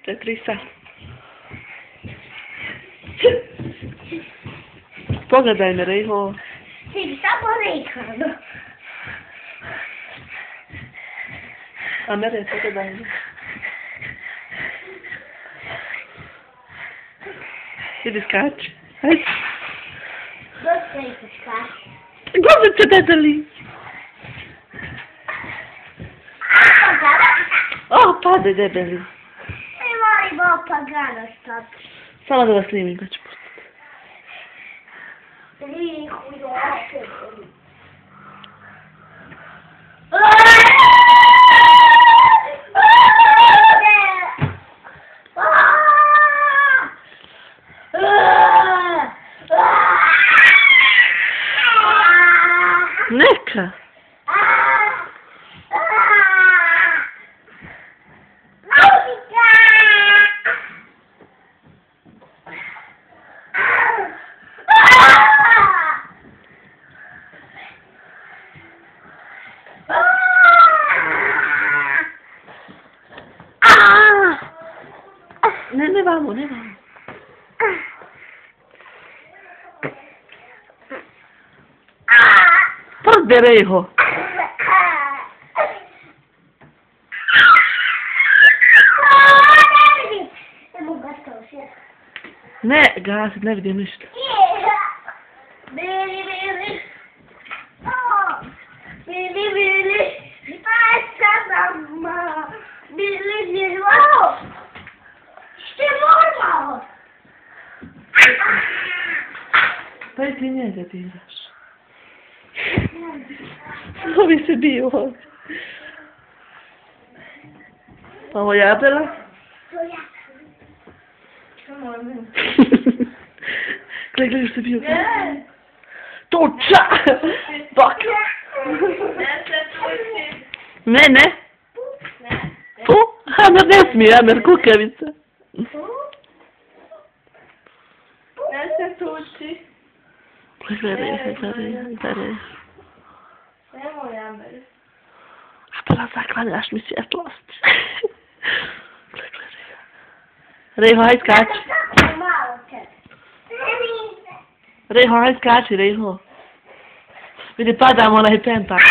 Tetrisa. Pogledaj me, Rejho. Ti samo Rejho. A mene, pogledaj me. Idi skači. Hajde. Dosta Rejho skači. Gdje te dedali? O, pade debeli. Ne volimo pagano stati. Samo da vas snimim, pa ću pustiti. Rejho je opet. Neka. Ne vamo, ne vamo. Porde, Rejho. Ne, gasit, ne vidim ništa. Bili, bili. Bili, bili. Šta sa nama? Bili, bili. Što je normalno? Pa i ti njega diraš. Ovi se bio ovdje. Pa ovo jabela? To ja. Gledaj se bio. Tuča! Bak! Ne, ne. Tu? Amer ne smije, Amer kukavica. Ne se tuči. Gledaj, gledaj. Nemoj, Amer. A pa zaklanjaš mi svjetlost. Gledaj. Rejho, hajde skači. Rejho, hajde skači, Rejho. Vidi, padam onaj pentak.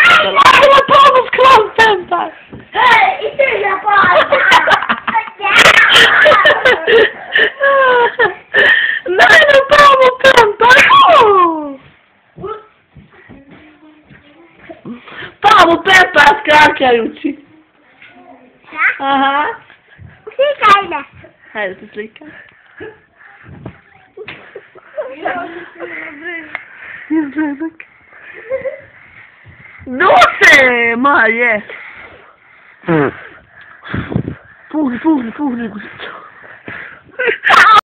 Ajmo, pravo skroz pentak. Hej, i ti ga padam. Najme pravo pentak. Pravo pentak skakajući. Aha. Slikaj me. Hajde se slikam. Izgledak. Dose, ma je. Puhni.